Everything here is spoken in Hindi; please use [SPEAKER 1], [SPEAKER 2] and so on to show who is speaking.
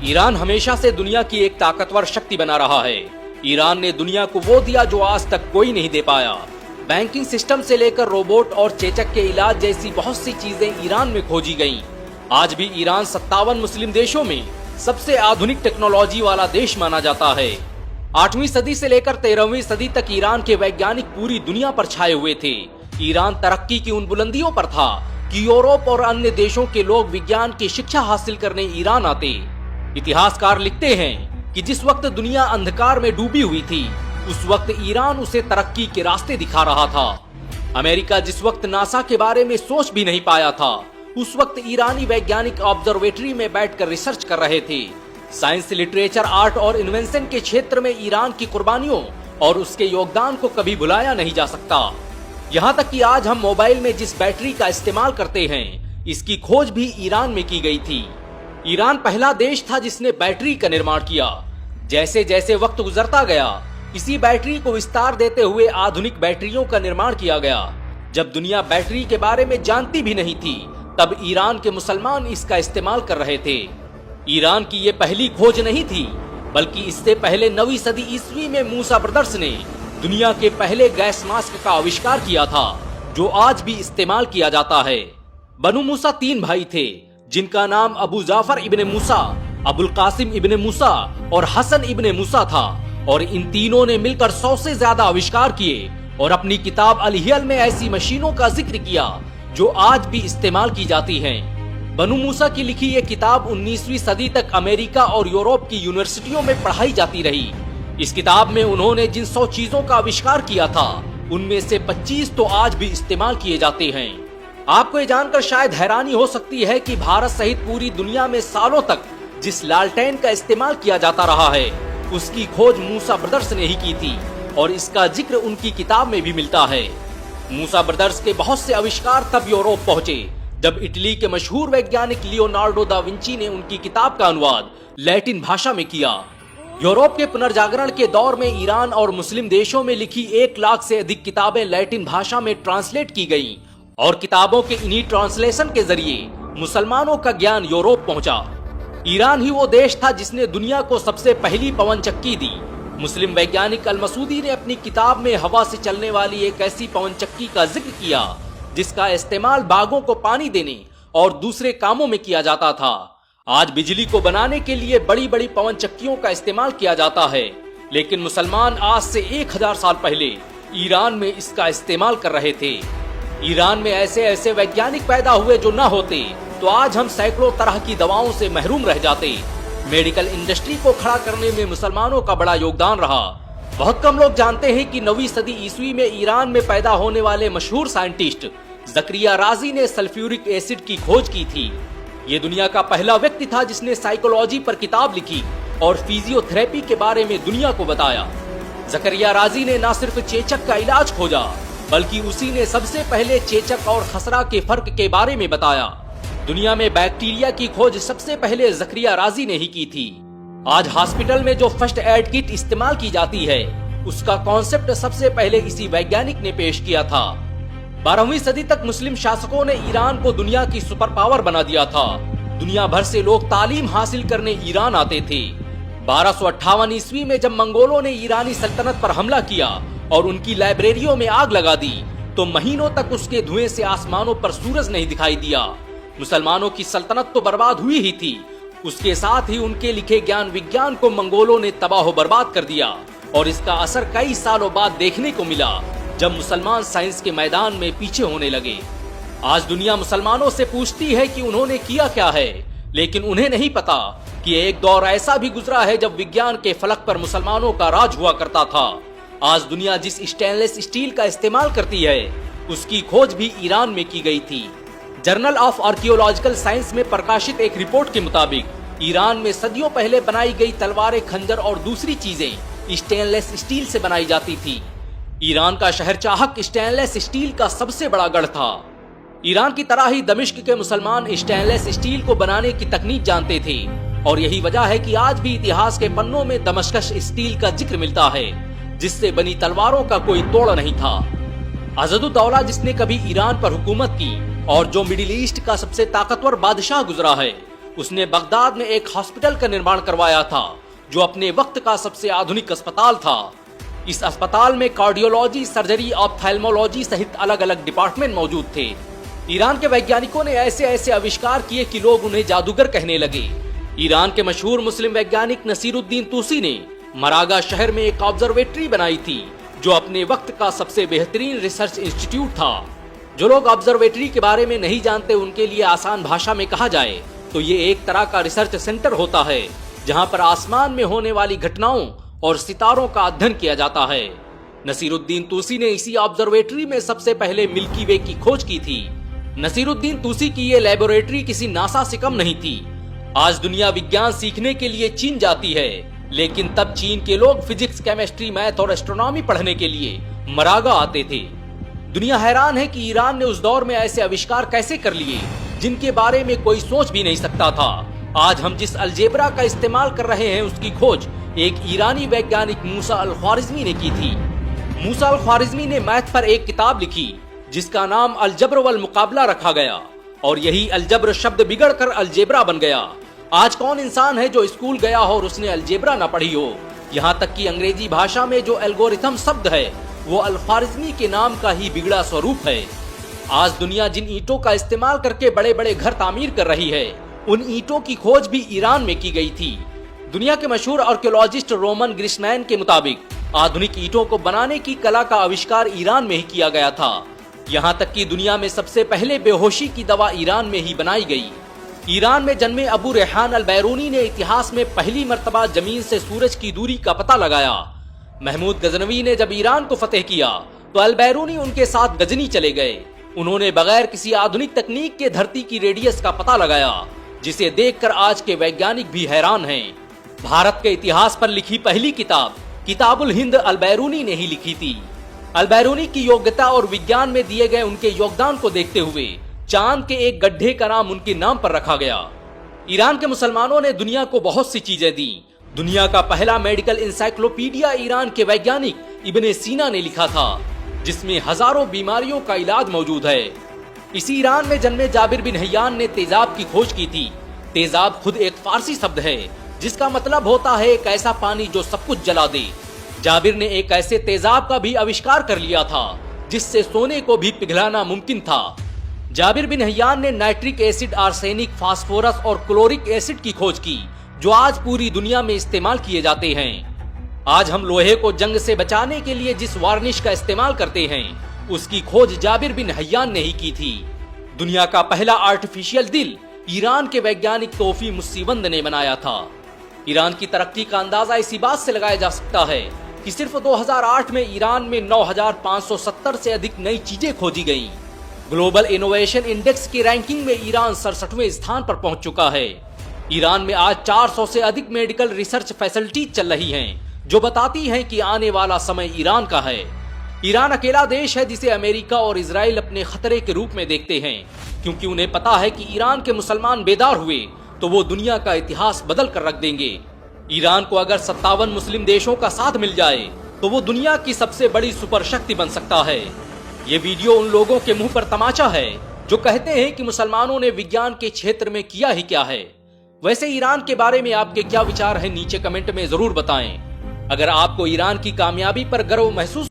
[SPEAKER 1] ईरान हमेशा से दुनिया की एक ताकतवर शक्ति बना रहा है। ईरान ने दुनिया को वो दिया जो आज तक कोई नहीं दे पाया। बैंकिंग सिस्टम से लेकर रोबोट और चेचक के इलाज जैसी बहुत सी चीजें ईरान में खोजी गईं। आज भी ईरान 57 मुस्लिम देशों में सबसे आधुनिक टेक्नोलॉजी वाला देश माना जाता है। 8वीं सदी से लेकर 13वीं सदी तक ईरान के वैज्ञानिक पूरी दुनिया पर छाए हुए थे। ईरान तरक्की की उन बुलंदियों पर था कि यूरोप और अन्य देशों के लोग विज्ञान की शिक्षा हासिल करने ईरान आते। इतिहासकार लिखते हैं कि जिस वक्त दुनिया अंधकार में डूबी हुई थी, उस वक्त ईरान उसे तरक्की के रास्ते दिखा रहा था। अमेरिका जिस वक्त नासा के बारे में सोच भी नहीं पाया था, उस वक्त ईरानी वैज्ञानिक ऑब्जर्वेटरी में बैठकर रिसर्च कर रहे थे। साइंस, लिटरेचर, आर्ट और इन्वेंशन के क्षेत्र में ईरान की कुर्बानियों और उसके योगदान को कभी भुलाया नहीं जा सकता। यहाँ तक कि आज हम मोबाइल में जिस बैटरी का इस्तेमाल करते हैं, इसकी खोज भी ईरान में की गई थी। ईरान पहला देश था जिसने बैटरी का निर्माण किया। जैसे जैसे वक्त गुजरता गया, इसी बैटरी को विस्तार देते हुए आधुनिक बैटरियों का निर्माण किया गया। जब दुनिया बैटरी के बारे में जानती भी नहीं थी, तब ईरान के मुसलमान इसका इस्तेमाल कर रहे थे। ईरान की ये पहली खोज नहीं थी, बल्कि इससे पहले 9वीं सदी ईस्वी में मूसा ब्रदर्स ने दुनिया के पहले गैस मास्क का आविष्कार किया था, जो आज भी इस्तेमाल किया जाता है। बनु मूसा 3 भाई थे, जिनका नाम अबू जाफर इब्ने मूसा, अबुल कासिम इब्ने मूसा और हसन इब्ने मूसा था, और इन तीनों ने मिलकर 100 से ज्यादा आविष्कार किए और अपनी किताब अल-हियल में ऐसी मशीनों का जिक्र किया जो आज भी इस्तेमाल की जाती हैं। बनु मूसा की लिखी ये किताब 19वीं सदी तक अमेरिका और यूरोप की यूनिवर्सिटियों में पढ़ाई जाती रही। इस किताब में उन्होंने जिन 100 चीजों का आविष्कार किया था, उनमें से 25 तो आज भी इस्तेमाल किए जाते हैं। आपको ये जानकर शायद हैरानी हो सकती है कि भारत सहित पूरी दुनिया में सालों तक जिस लालटेन का इस्तेमाल किया जाता रहा है, उसकी खोज मूसा ब्रदर्स ने ही की थी, और इसका जिक्र उनकी किताब में भी मिलता है। मूसा ब्रदर्स के बहुत से आविष्कार तब यूरोप पहुंचे जब इटली के मशहूर वैज्ञानिक लियोनार्डो दा विंची ने उनकी किताब का अनुवाद लैटिन भाषा में किया। यूरोप के पुनर्जागरण के दौर में ईरान और मुस्लिम देशों में लिखी 1 लाख से अधिक किताबें लैटिन भाषा में ट्रांसलेट की गईं, और किताबों के इन्हीं ट्रांसलेशन के जरिए मुसलमानों का ज्ञान यूरोप पहुंचा। ईरान ही वो देश था जिसने दुनिया को सबसे पहली पवन चक्की दी। मुस्लिम वैज्ञानिक अल मसूदी ने अपनी किताब में हवा से चलने वाली एक ऐसी पवन चक्की का जिक्र किया जिसका इस्तेमाल बागों को पानी देने और दूसरे कामों में किया जाता था। आज बिजली को बनाने के लिए बड़ी बड़ी पवन चक्कियों का इस्तेमाल किया जाता है, लेकिन मुसलमान आज से 1000 साल पहले ईरान में इसका इस्तेमाल कर रहे थे। ईरान में ऐसे ऐसे वैज्ञानिक पैदा हुए जो न होते तो आज हम सैकड़ों तरह की दवाओं से महरूम रह जाते। मेडिकल इंडस्ट्री को खड़ा करने में मुसलमानों का बड़ा योगदान रहा। बहुत कम लोग जानते हैं कि 9वीं सदी ईस्वी में ईरान में पैदा होने वाले मशहूर साइंटिस्ट ज़करिया राजी ने सल्फ्यूरिक एसिड की खोज की थी। ये दुनिया का पहला व्यक्ति था जिसने साइकोलॉजी पर किताब लिखी और फिजियोथेरेपी के बारे में दुनिया को बताया। ज़करिया राजी ने न सिर्फ चेचक का इलाज खोजा, बल्कि उसी ने सबसे पहले चेचक और खसरा के फर्क के बारे में बताया। दुनिया में बैक्टीरिया की खोज सबसे पहले ज़करिया राजी ने ही की थी। आज हॉस्पिटल में जो फर्स्ट एड किट इस्तेमाल की जाती है, उसका कॉन्सेप्ट सबसे पहले इसी वैज्ञानिक ने पेश किया था। 12वीं सदी तक मुस्लिम शासकों ने ईरान को दुनिया की सुपर पावर बना दिया था। दुनिया भर से लोग तालीम हासिल करने ईरान आते थे। 1258 ईस्वी में जब मंगोलों ने ईरानी सल्तनत पर हमला किया और उनकी लाइब्रेरियों में आग लगा दी, तो महीनों तक उसके धुएं से आसमानों पर सूरज नहीं दिखाई दिया। मुसलमानों की सल्तनत तो बर्बाद हुई ही थी, उसके साथ ही उनके लिखे ज्ञान विज्ञान को मंगोलों ने तबाह बर्बाद कर दिया, और इसका असर कई सालों बाद देखने को मिला जब मुसलमान साइंस के मैदान में पीछे होने लगे। आज दुनिया मुसलमानों से पूछती है कि उन्होंने किया क्या है, लेकिन उन्हें नहीं पता कि एक दौर ऐसा भी गुजरा है जब विज्ञान के फलक पर मुसलमानों का राज हुआ करता था। आज दुनिया जिस स्टेनलेस स्टील का इस्तेमाल करती है, उसकी खोज भी ईरान में की गई थी। जर्नल ऑफ आर्कियोलॉजिकल साइंस में प्रकाशित एक रिपोर्ट के मुताबिक ईरान में सदियों पहले बनाई गई तलवारें, खंजर और दूसरी चीजें स्टेनलेस स्टील से बनाई जाती थी। ईरान का शहर चाहक स्टेनलेस स्टील का सबसे बड़ा गढ़ था। ईरान की तरह ही दमिश्क के मुसलमान स्टेनलेस स्टील को बनाने की तकनीक जानते थे, और यही वजह है कि आज भी इतिहास के पन्नों में दमश्कश स्टील का जिक्र मिलता है, जिससे बनी तलवारों का कोई तोड़ नहीं था। अज़दुद्दौला, जिसने कभी ईरान पर हुकूमत की और जो मिडिल ईस्ट का सबसे ताकतवर बादशाह गुजरा है, उसने बगदाद में एक हॉस्पिटल का निर्माण करवाया था जो अपने वक्त का सबसे आधुनिक अस्पताल था। इस अस्पताल में कार्डियोलॉजी, सर्जरी, ऑप्थेल्मोलॉजी सहित अलग अलग डिपार्टमेंट मौजूद थे। ईरान के वैज्ञानिकों ने ऐसे ऐसे आविष्कार किए कि लोग उन्हें जादूगर कहने लगे। ईरान के मशहूर मुस्लिम वैज्ञानिक नसीरुद्दीन तूसी ने मरागा शहर में एक ऑब्जर्वेटरी बनाई थी जो अपने वक्त का सबसे बेहतरीन रिसर्च इंस्टीट्यूट था। जो लोग ऑब्जर्वेटरी के बारे में नहीं जानते उनके लिए आसान भाषा में कहा जाए तो ये एक तरह का रिसर्च सेंटर होता है जहां पर आसमान में होने वाली घटनाओं और सितारों का अध्ययन किया जाता है। नसीरुद्दीन तूसी ने इसी ऑब्जर्वेटरी में सबसे पहले मिल्की वे की खोज की थी। नसीरुद्दीन तूसी की ये लेबोरेटरी किसी नासा से कम नहीं थी। आज दुनिया विज्ञान सीखने के लिए चीन जाती है, लेकिन तब चीन के लोग फिजिक्स, केमिस्ट्री, मैथ और एस्ट्रोनॉमी पढ़ने के लिए मरागा आते थे। दुनिया हैरान है कि ईरान ने उस दौर में ऐसे आविष्कार कैसे कर लिए जिनके बारे में कोई सोच भी नहीं सकता था। आज हम जिस अलजेब्रा का इस्तेमाल कर रहे हैं उसकी खोज एक ईरानी वैज्ञानिक मूसा अल ख्वारिज़मी ने की थी। मूसा अल ख्वारिज़मी ने मैथ पर एक किताब लिखी जिसका नाम अलजब्र वल मुकाबला रखा गया और यही अलजब्र शब्द बिगड़कर अलजेब्रा बन गया। आज कौन इंसान है जो स्कूल गया हो और उसने अलजेब्रा न पढ़ी हो। यहाँ तक कि अंग्रेजी भाषा में जो एल्गोरिथम शब्द है वो अल ख्वारिज़मी के नाम का ही बिगड़ा स्वरूप है। आज दुनिया जिन ईंटों का इस्तेमाल करके बड़े बड़े घर तामीर कर रही है उन ईंटों की खोज भी ईरान में की गई थी। दुनिया के मशहूर आर्कियोलॉजिस्ट रोमन ग्रिशमैन के मुताबिक आधुनिक ईंटों को बनाने की कला का आविष्कार ईरान में ही किया गया था। यहाँ तक कि दुनिया में सबसे पहले बेहोशी की दवा ईरान में ही बनाई गई। ईरान में जन्मे अबू रेहान अल बैरूनी ने इतिहास में पहली मर्तबा जमीन से सूरज की दूरी का पता लगाया। महमूद गजनवी ने जब ईरान को फतेह किया तो अल बैरूनी उनके साथ गजनी चले गए। उन्होंने बगैर किसी आधुनिक तकनीक के धरती की रेडियस का पता लगाया जिसे देखकर आज के वैज्ञानिक भी हैरान हैं। भारत के इतिहास पर लिखी पहली किताब किताबुल हिंद अल बैरूनी ने ही लिखी थी। अल बैरूनी की योग्यता और विज्ञान में दिए गए उनके योगदान को देखते हुए चांद के एक गड्ढे का नाम उनके नाम पर रखा गया। ईरान के मुसलमानों ने दुनिया को बहुत सी चीजें दी। दुनिया का पहला मेडिकल इंसाइक्लोपीडिया ईरान के वैज्ञानिक इब्ने सीना ने लिखा था जिसमें हजारों बीमारियों का इलाज मौजूद है। इसी ईरान में जन्मे जाबिर बिन हय्यान ने तेजाब की खोज की थी। तेजाब खुद एक फारसी शब्द है जिसका मतलब होता है एक ऐसा पानी जो सब कुछ जला दे। जाबिर ने एक ऐसे तेजाब का भी आविष्कार कर लिया था जिससे सोने को भी पिघलाना मुमकिन था। जाबिर बिन हय्यान ने नाइट्रिक एसिड, आर्सेनिक, फास्फोरस और क्लोरिक एसिड की खोज की जो आज पूरी दुनिया में इस्तेमाल किए जाते हैं। आज हम लोहे को जंग से बचाने के लिए जिस वार्निश का इस्तेमाल करते हैं उसकी खोज जाबिर बिन हय्यान ने ही की थी। दुनिया का पहला आर्टिफिशियल दिल ईरान के वैज्ञानिक तोफी मुस्सीवंद ने बनाया था। ईरान की तरक्की का अंदाजा इसी बात से लगाया जा सकता है कि सिर्फ 2008 में ईरान में 9,570 से अधिक नई चीजें खोजी गईं। ग्लोबल इनोवेशन इंडेक्स की रैंकिंग में ईरान 67वें स्थान पर पहुंच चुका है। ईरान में आज 400 से अधिक मेडिकल रिसर्च फैसिलिटीज चल रही हैं जो बताती हैं कि आने वाला समय ईरान का है। ईरान अकेला देश है जिसे अमेरिका और इजराइल अपने खतरे के रूप में देखते हैं क्योंकि उन्हें पता है कि ईरान के मुसलमान बेदार हुए तो वो दुनिया का इतिहास बदल कर रख देंगे। ईरान को अगर 57 मुस्लिम देशों का साथ मिल जाए तो वो दुनिया की सबसे बड़ी सुपर शक्ति बन सकता है। ये वीडियो उन लोगों के मुंह पर तमाचा है जो कहते हैं कि मुसलमानों ने विज्ञान के क्षेत्र में किया ही क्या है। वैसे ईरान के बारे में आपके क्या विचार हैं नीचे कमेंट में जरूर बताएं। अगर आपको ईरान की कामयाबी पर गर्व महसूस